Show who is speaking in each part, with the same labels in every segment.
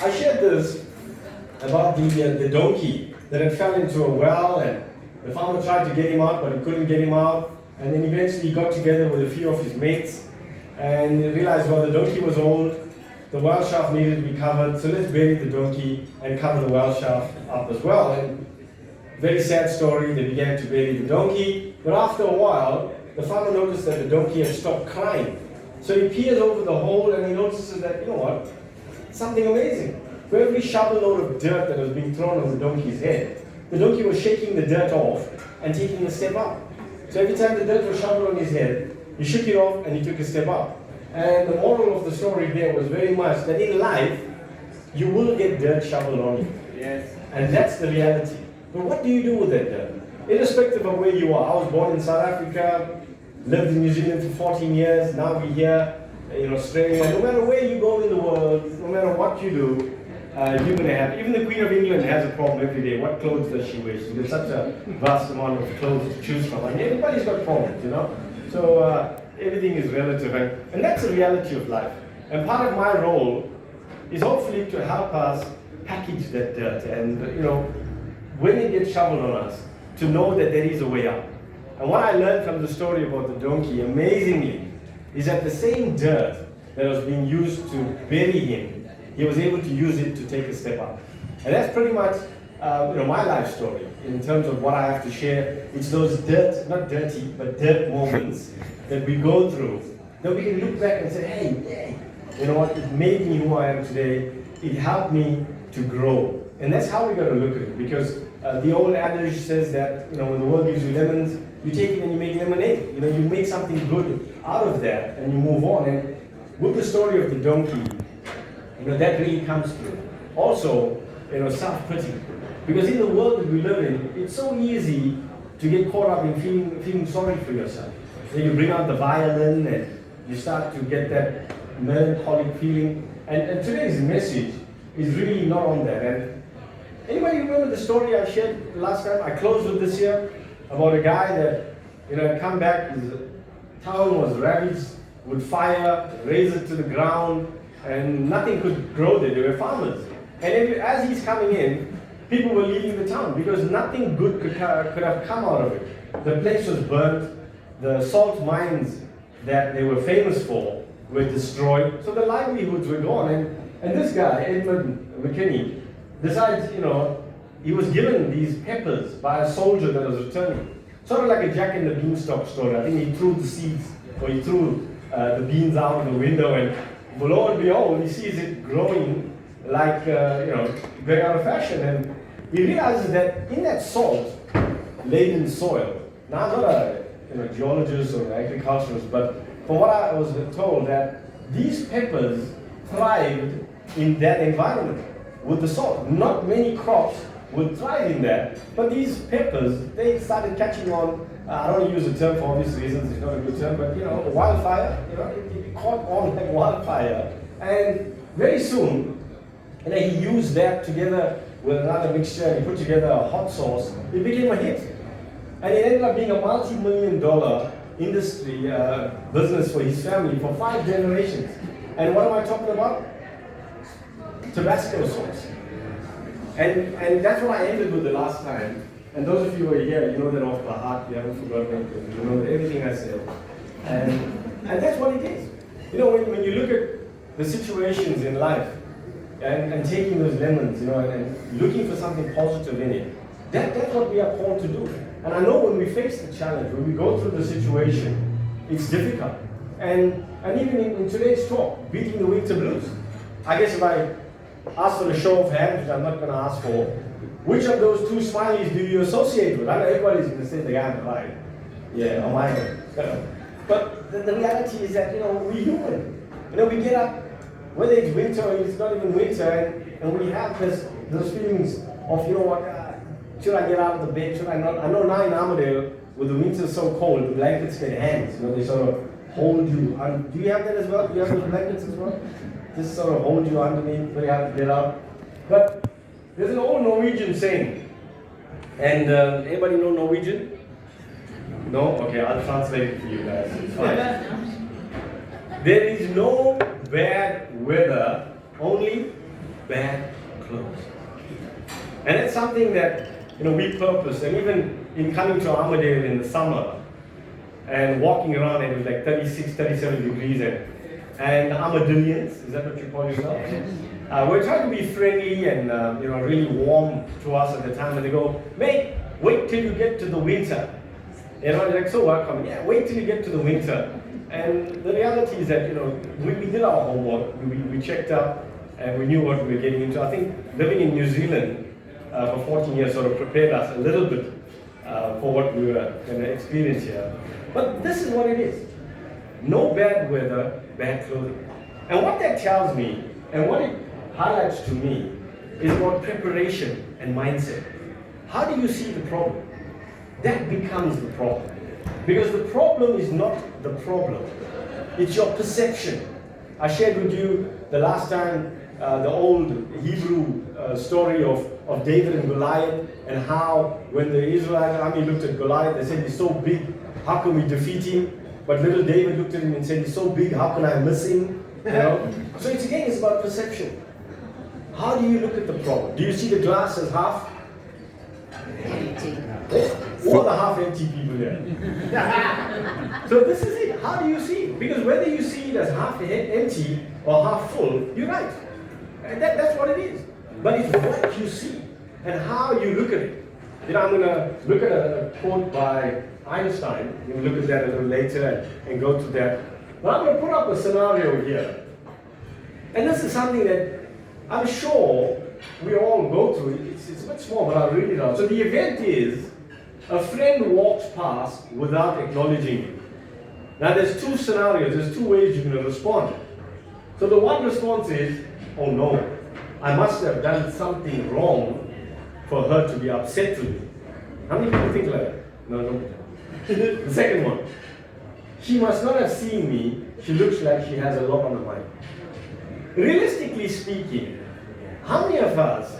Speaker 1: I shared this about the donkey that had fell into a well, and the farmer tried to get him out, but he couldn't get him out. And then eventually he got together with a few of his mates and realized, well, the donkey was old, the well shaft needed to be covered, so let's bury the donkey and cover the well shaft up as well. And very sad story, they began to bury the donkey, but after a while, the farmer noticed that the donkey had stopped crying. So he peers over the hole and he notices that, you know what, something amazing. For every shovel load of dirt that was being thrown on the donkey's head, the donkey was shaking the dirt off and taking a step up. So every time the dirt was shoveled on his head, he shook it off and he took a step up. And the moral of the story there was very much that in life, you will get dirt shoveled on you.
Speaker 2: Yes.
Speaker 1: And that's the reality. But what do you do with that dirt? Irrespective of where you are. I was born in South Africa, lived in New Zealand for 14 years, now we're here in Australia. No matter where you go in the world, no matter what you do, you're going to have, even the Queen of England has a problem every day. What clothes does she wear? She gets such a vast amount of clothes to choose from. I mean, everybody's got problems, you know? So everything is relative, and that's the reality of life. And part of my role is hopefully to help us package that dirt, and you know, when it gets shoveled on us, to know that there is a way out. And what I learned from the story about the donkey, amazingly, is that the same dirt that was being used to bury him, he was able to use it to take a step up. And that's pretty much my life story in terms of what I have to share. It's those dirt, not dirty, but dirt moments that we go through, that we can look back and say, hey, you know what, it made me who I am today. It helped me to grow. And that's how we got to look at it, because the old adage says that, you know, when the world gives you lemons, you take it and you make lemonade. You know, you make something good out of that and you move on. And with the story of the donkey, you know, that really comes through. Also, you know, self-pity. Because in the world that we live in, it's so easy to get caught up in feeling sorry for yourself. So you bring out the violin and you start to get that melancholic feeling. And today's message is really not on that. And anybody remember the story I shared last time? I closed with this here about a guy that, you know, had come back, his town was ravaged with fire, razed it to the ground, and nothing could grow there. They were farmers. And as he's coming in, people were leaving the town because nothing good could have come out of it. The place was burnt. The salt mines that they were famous for were destroyed. So the livelihoods were gone. And this guy, Edmund McKinney, decides, you know, he was given these peppers by a soldier that was returning. Sort of like a Jack and the Beanstalk story. I think he threw the seeds, or he threw the beans out of the window, and lo and behold, he sees it growing like, going out of fashion. And he realizes that in that salt-laden soil, now I'm not a geologist or agriculturist, but from what I was told, that these peppers thrived in that environment with the salt. Not many crops would thrive in that, but these peppers, they started catching on. I don't want to use the term for obvious reasons, it's not a good term, but you know, wildfire, you know, it caught on like wildfire. And very soon, you know, he used that together with another mixture, and he put together a hot sauce. It became a hit. And it ended up being a multi-million-dollar industry business for his family for 5 generations. And what am I talking about? Tabasco sauce. And that's what I ended with the last time. And those of you who are here, you know that off by heart, you haven't forgotten it, you know everything I said. And that's what it is. You know, when you look at the situations in life and taking those lemons, you know, and looking for something positive in it, that's what we are called to do. And I know when we face the challenge, when we go through the situation, it's difficult. And even in today's talk, beating the winter blues. I guess if I ask for a show of hands, which I'm not going to ask for, which of those 2 smileys do you associate with? I know everybody's going to say the guy on the right. Yeah, on my way. But the reality is that, you know, we're human. You know, we get up, whether it's winter or it's not even winter, and we have those feelings of, you know what, should I get out of the bed, should I not? I know now in Armidale, with the winter so cold, the blankets get hands, you know, they sort of hold you. Do you have that as well? Do you have those blankets as well? Just sort of hold you underneath, very hard to get out. But there's an old Norwegian saying, and anybody know Norwegian? No? Okay, I'll translate it for you guys. It's fine. There is no bad weather, only bad clothes. And that's something that we purpose, and even in coming to Armidale in the summer and walking around, it was like 36, 37 degrees, and Armadillians, is that what you call yourself? We're trying to be friendly and really warm to us at the time, and they go, mate, wait till you get to the winter. Like, so welcome. Yeah, wait till you get to the winter. And the reality is that we did our homework, we checked up, and we knew what we were getting into. I think living in New Zealand for 14 years sort of prepared us a little bit for what we were going to experience here. But this is what it is. No bad weather, bad clothing. And what that tells me, and what it highlights to me, is about preparation and mindset. How do you see the problem? That becomes the problem. Because the problem is not the problem. It's your perception. I shared with you the last time the old Hebrew story of David and Goliath, and how when the Israelite army looked at Goliath, they said, he's so big, how can we defeat him? But little David looked at him and said, he's so big, how can I miss him? So it's about perception. How do you look at the problem? Do you see the glass as half empty? Who are the half empty people here? So this is it. How do you see it? Because whether you see it as half empty or half full, you're right. And that's what it is. But it's what you see and how you look at it. I'm going to look at a quote by Einstein. We'll look at that a little later and go to that. But I'm going to put up a scenario here. And this is something that I'm sure we all go through. It's a bit small, but I'll read it out. So the event is, a friend walks past without acknowledging you. Now there's two scenarios, there's two ways you're going to respond. So the one response is, oh no, I must have done something wrong for her to be upset with me. How many people think like that? No. The second one, she must not have seen me, she looks like she has a lot on her mind. Realistically speaking, how many of us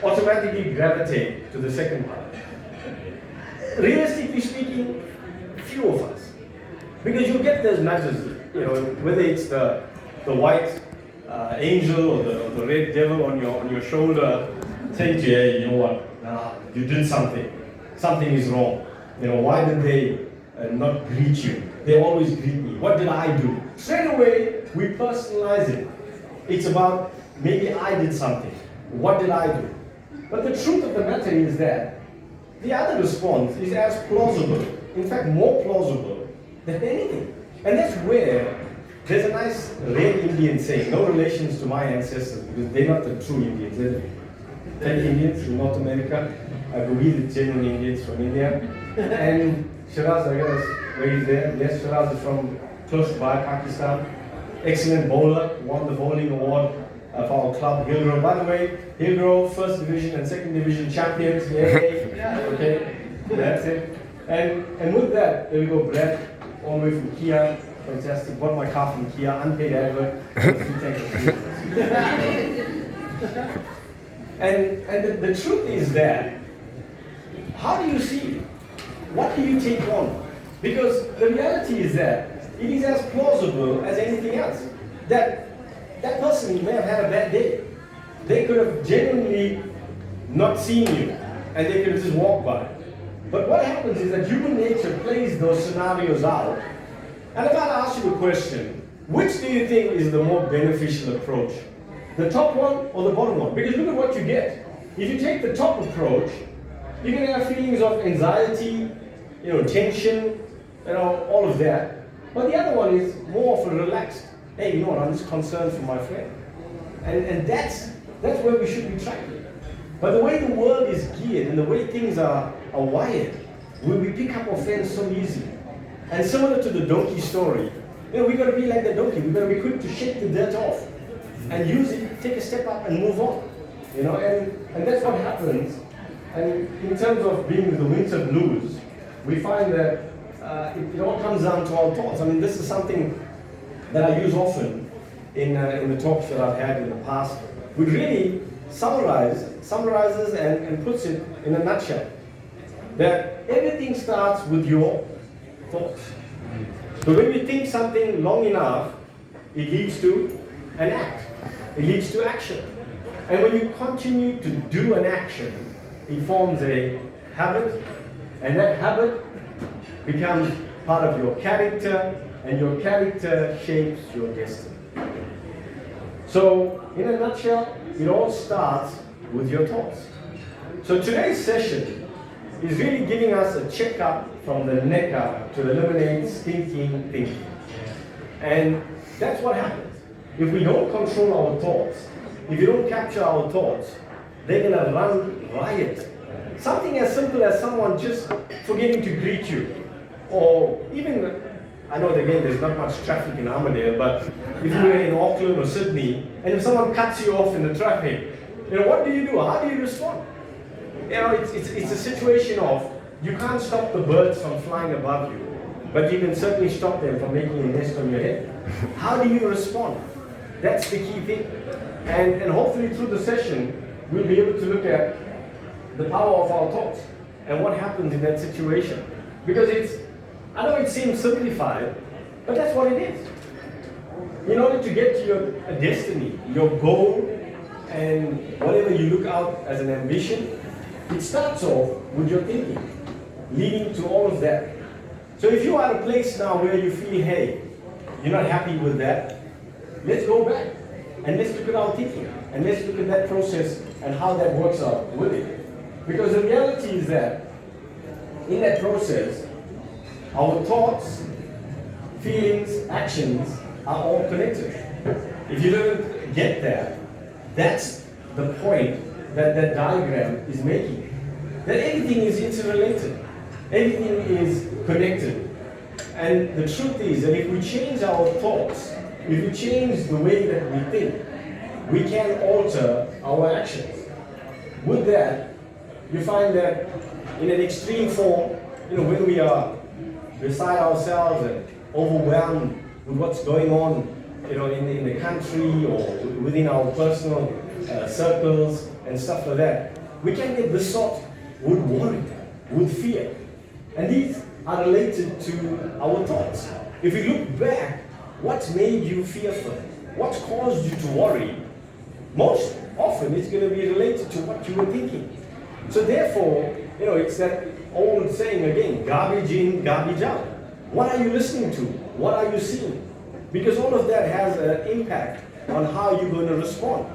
Speaker 1: automatically gravitate to the second part? Realistically speaking, few of us. Because you get those nudges, whether it's the white angel or the red devil on your shoulder saying to you, hey, you know what, nah, you did something. Something is wrong. Why did they not greet you? They always greet me. What did I do? Straight away, we personalize it. It's about, maybe I did something. What did I do? But the truth of the matter is that the other response is as plausible, in fact more plausible than anything. And that's where there's a nice red Indian saying, no relations to my ancestors, because they're not the true Indians. They're Indians in North America. I believe the genuine Indians from India. And Shiraz, I guess, where he's there. Yes, Shiraz is from close by Pakistan. Excellent bowler, won the bowling award for our club, Hillgrove. By the way, Hillgrove, first division and second division champions. Yay. Okay, that's it. And with that, there we go, Brett, all the way from Kia. Fantastic. Bought my car from Kia, unpaid advert. And the truth is that, how do you see it? What do you take on? Because the reality is that it is as plausible as anything else. That person may have had a bad day. They could have genuinely not seen you, and they could have just walked by. But what happens is that human nature plays those scenarios out. And if I ask you a question, which do you think is the more beneficial approach? The top one or the bottom one? Because look at what you get. If you take the top approach, you're going to have feelings of anxiety, tension, all of that. But the other one is more of a relaxed, hey, I'm just concerned for my friend. And that's where we should be tracking. But the way the world is geared and the way things are wired, we pick up offense so easily. And similar to the donkey story, we've got to be like the donkey. We've got to be quick to shake the dirt off and use it, take a step up and move on. And that's what happens. And in terms of being the winter blues, we find that it all comes down to our thoughts. I mean, this is something that I use often in the talks that I've had in the past, which really summarizes and puts it in a nutshell. That everything starts with your thoughts. So when you think something long enough, it leads to an act. It leads to action. And when you continue to do an action, it forms a habit, and that habit becomes part of your character, and your character shapes your destiny. So, in a nutshell, it all starts with your thoughts. So today's session is really giving us a checkup from the neck up to eliminate stinking thinking. And that's what happens. If we don't control our thoughts, if you don't capture our thoughts, they're going to run riot. Something as simple as someone just forgetting to greet you. Or even, I know again there's not much traffic in Armidale, but if you're in Auckland or Sydney, and if someone cuts you off in the traffic, what do you do? How do you respond? It's a situation of, you can't stop the birds from flying above you, but you can certainly stop them from making a nest on your head. How do you respond? That's the key thing. And hopefully through the session, we'll be able to look at the power of our thoughts and what happens in that situation. Because I know it seems simplified, but that's what it is. In order to get to your destiny, your goal, and whatever you look out as an ambition, it starts off with your thinking, leading to all of that. So if you are at a place now where you feel, hey, you're not happy with that, let's go back and let's look at our thinking and let's look at that process and how that works out with it. Because the reality is that in that process, our thoughts, feelings, actions are all connected. If you don't get that, that's the point that that diagram is making. That everything is interrelated. Everything is connected. And the truth is that if we change our thoughts, if we change the way that we think, we can alter our actions. With that, you find that in an extreme form, when we are beside ourselves and overwhelmed with what's going on, in the country or within our personal circles and stuff like that, we can get besought with worry, with fear. And these are related to our thoughts. If we look back, what made you fearful? What caused you to worry? Most often it's going to be related to what you were thinking. So therefore, it's that old saying again, garbage in, garbage out. What are you listening to? What are you seeing? Because all of that has an impact on how you're going to respond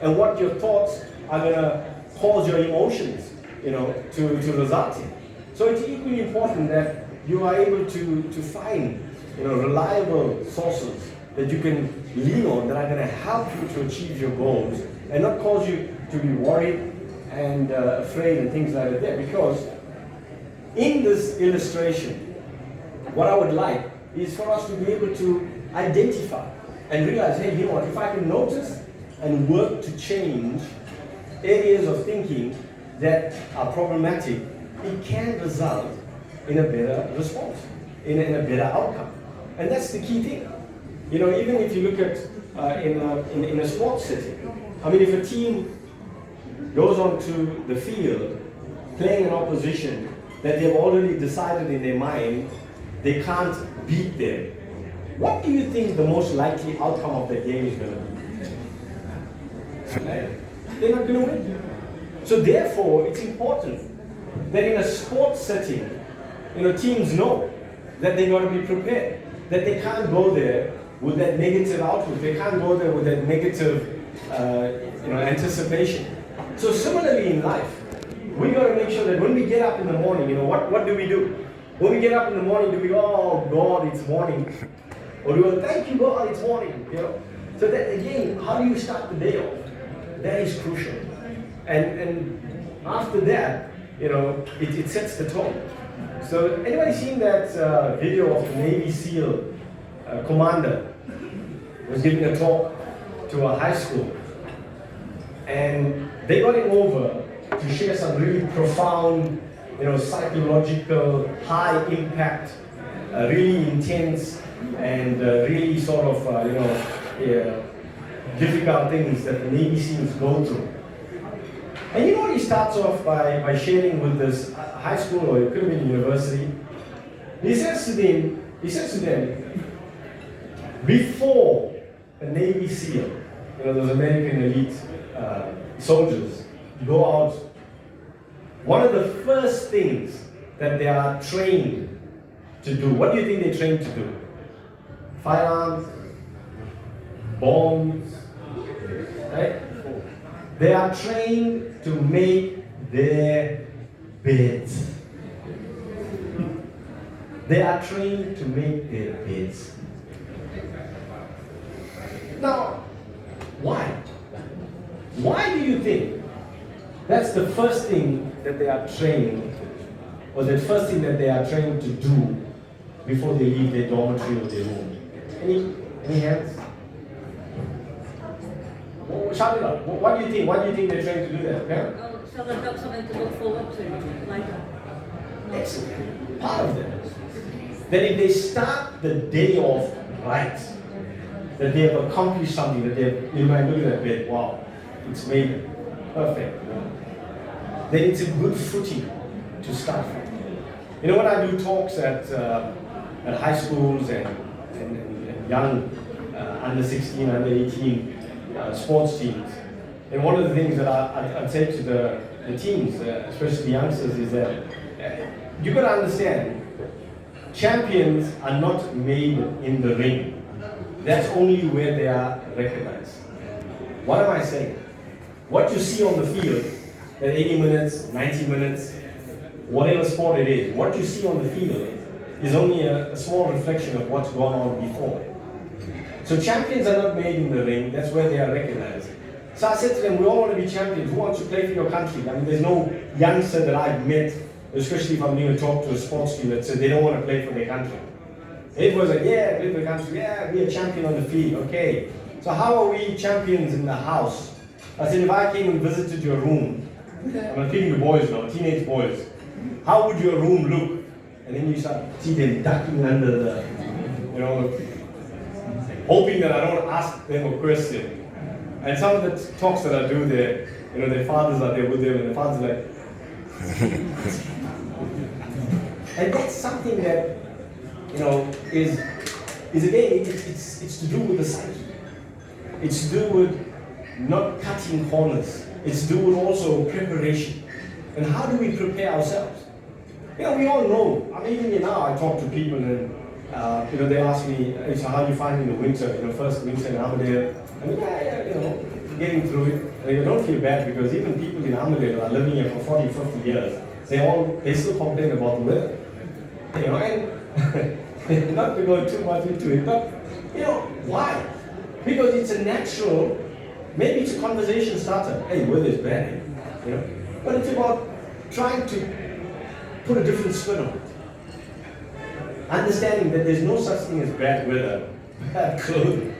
Speaker 1: and what your thoughts are going to cause your emotions, to result in. So it's equally important that you are able to find, reliable sources that you can lean on that are going to help you to achieve your goals and not cause you to be worried and afraid and things like that. Because in this illustration, what I would like is for us to be able to identify and realize, hey, if I can notice and work to change areas of thinking that are problematic, it can result in a better response, in a better outcome. And that's the key thing. Even if you look at in a sports setting, if a team goes onto the field playing an opposition that they've already decided in their mind they can't beat them, what do you think the most likely outcome of the game is going to be? They're not going to win. So therefore, it's important that in a sports setting, teams know that they got to be prepared, that they can't go there with that negative outlook, they can't go there with that negative anticipation. So similarly in life, we got to make sure that when we get up in the morning, what do we do? When we get up in the morning, do we go, oh God, it's morning? Or do we go, thank you God, it's morning? So that again, how do you start the day off? That is crucial. And after that, it sets the tone. So anybody seen that video of the Navy SEAL commander was giving a talk to a high school, and they got him over to share some really profound, psychological, high impact, really intense, and really sort of, difficult things that the Navy SEALs go through. And he starts off by sharing with this high school, or it could have been university. He says to them, before a Navy SEAL, those American elite soldiers go out, one of the first things that they are trained to do, what do you think they're trained to do? Firearms, bombs, right? They are trained to make their beds. They are trained to make their beds. Now, why? Why do you think that's the first thing that they are trained, or the first thing that they are trained to do before they leave their dormitory or their room? Any hands? Shout it out. What do you think? Why do you think they're trained to do that? Okay?
Speaker 2: So they've got something to look forward to later.
Speaker 1: Excellent. Part of that. That if they start the day off right, that they have accomplished something, that they have, you might look at that bed, wow, it's made perfect. Then it's a good footing to start from. You know, when I do talks at high schools and young under 16, under 18 sports teams, and one of the things that I say to the teams, especially the youngsters, is that you've got to understand, champions are not made in the ring. That's only where they are recognized. What am I saying? What you see on the field, at 80 minutes, 90 minutes, whatever sport it is, what you see on the field is only a small reflection of what's gone on before. So champions are not made in the ring, that's where they are recognized. So I said to them, we all want to be champions. Who wants to play for your country? I mean, there's no youngster that I've met, especially if I'm going to talk to a sports team, that said they don't want to play for their country. Everyone's like, yeah, play for the country, yeah, be a champion on the field, okay. So how are we champions in the house? I said, if I came and visited your room, I'm speaking to boys now, teenage boys, how would your room look? And then you start see them ducking under the, hoping that I don't ask them a question. And some of the talks that I do there, their fathers are there with them, and the fathers are like, and that's something that, is again, it's to do with the psyche. It's to do with not cutting corners. It's to do with also preparation. And how do we prepare ourselves? We all know. I mean, even now I talk to people and they ask me, so how are you finding the winter? First winter in Armidale. I mean, getting through it. And you don't feel bad because even people in Armidale are living here for 40, 50 years. They still complain about the weather. And not to go too much into it, but why? Because it's a natural, maybe it's a conversation starter. Hey, weather's bad, But it's about trying to put a different spin on it. Understanding that there's no such thing as bad weather, bad clothing.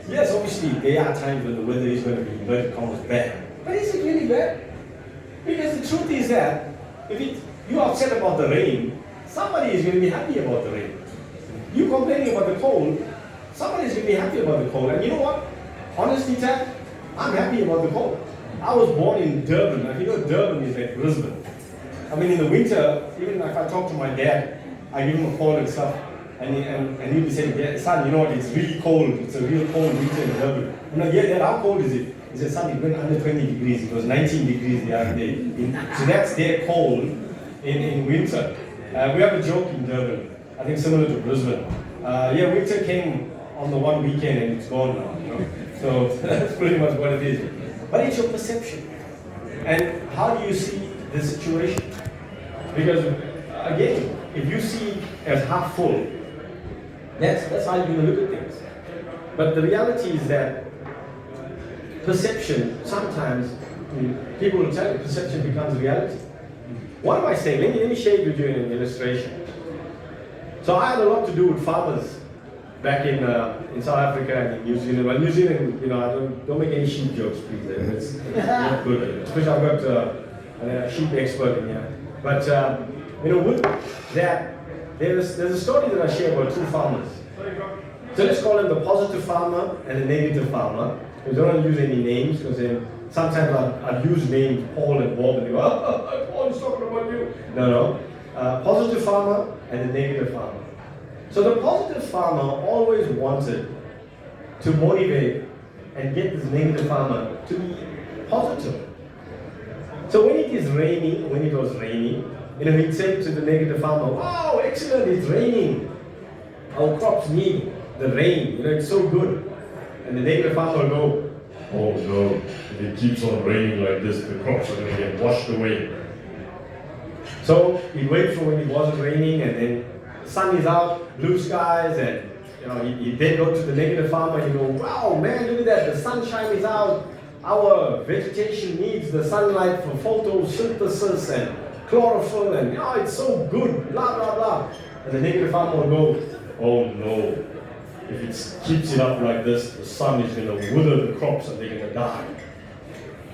Speaker 1: Yes, obviously there are times when the weather is going to be inverted commas bad. But is it really bad? Because the truth is that if you're upset about the rain, somebody is going to be happy about the rain. You complaining about the cold, somebody is going to be happy about the cold. And you know what? Honestly, Ted, I'm happy about the cold. I was born in Durban. Now, Durban is like Brisbane. I mean, in the winter, even if I talk to my dad, I give him a call and stuff, and he'll be saying, yeah, son, you know what, it's really cold. It's a real cold winter in Durban. I'm like, yeah, Dad, how cold is it? He said, son, it went under 20 degrees. It was 19 degrees the other day. So that's their cold in winter. We have a joke in Durban, I think similar to Brisbane. Winter came on the one weekend and it's gone now. So that's pretty much what it is. But it's your perception. And how do you see the situation? Because again, if you see it as half full, that's how you're going to look at things. But the reality is that perception, sometimes people will tell you perception becomes reality. What am I saying? Let me share it with you in an illustration. So I had a lot to do with farmers back in South Africa and in New Zealand. Well, New Zealand, I don't make any sheep jokes, please. It's not good. Especially I've got a sheep expert in here. But with that, there's a story that I share about two farmers. So let's call them the positive farmer and the negative farmer. We don't want to use any names because then sometimes I've used names Paul and Bob and they go, oh, Paul is talking about you. No. Positive farmer and the negative farmer. So the positive farmer always wanted to motivate and get this negative farmer to be positive. So when it is raining, when it was raining, he'd say to the negative farmer, wow, excellent, it's raining. Our crops need the rain, it's so good. And the negative farmer will go, oh no, if it keeps on raining like this, the crops are going to get washed away. So he'd wait for when it wasn't raining, and then the sun is out, blue skies, and he'd then go to the negative farmer and he'd go, wow, man, look at that, the sunshine is out. Our vegetation needs the sunlight for photosynthesis and chlorophyll, and it's so good, blah, blah, blah. And the negative farmer will go, oh no, if it keeps it up like this, the sun is going to wither the crops and they're going to die.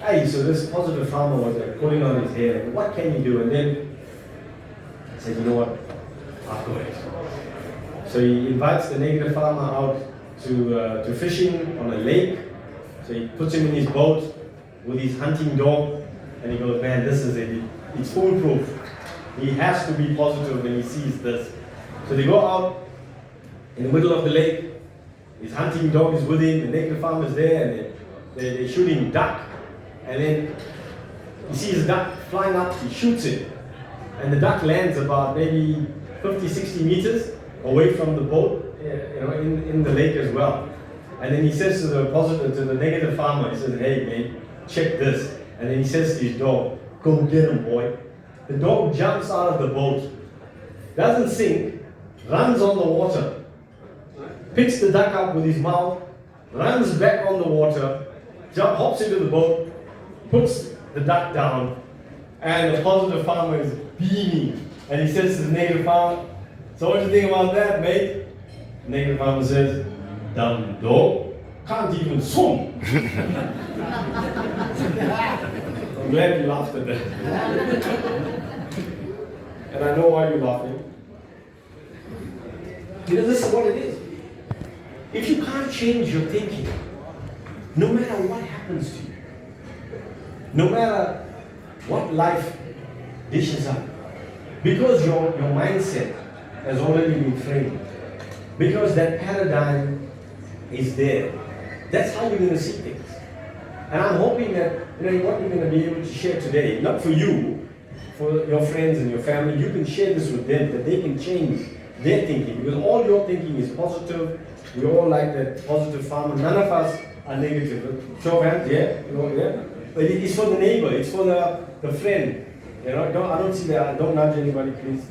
Speaker 1: Hey, so this positive farmer was pulling on his hair, what can you do? And then he said, you know what, I've got it. So he invites the negative farmer out to fishing on a lake. So he puts him in his boat with his hunting dog, and he goes, man, this is it. It's foolproof. He has to be positive when he sees this. So they go out in the middle of the lake. His hunting dog is with him, the negative farmer is there, and they're shooting duck. And then he sees a duck flying up, he shoots it. And the duck lands about maybe 50, 60 meters away from the boat, in the lake as well. And then he says to the negative farmer, he says, hey mate, check this. And then he says to his dog, go get him, boy. The dog jumps out of the boat, doesn't sink, runs on the water, picks the duck up with his mouth, runs back on the water, hops into the boat, puts the duck down, and the positive farmer is beaming. And he says to the negative farmer, so what do you think about that, mate? The negative farmer says, dumb dog, can't even swim. I'm glad you laughed at that. And I know why you're laughing. Because this is what it is. If you can't change your thinking, no matter what happens to you, no matter what life dishes up, because your mindset has already been framed, because that paradigm is there, that's how you're going to see things. And I'm hoping that what you're going to be able to share today, not for you, for your friends and your family, you can share this with them, that they can change their thinking, because all your thinking is positive. We all like that positive farmer. None of us are negative. Show of hands, yeah? Yeah? But it is for the neighbor, it's for the friend. I don't see that. Don't nudge anybody, please.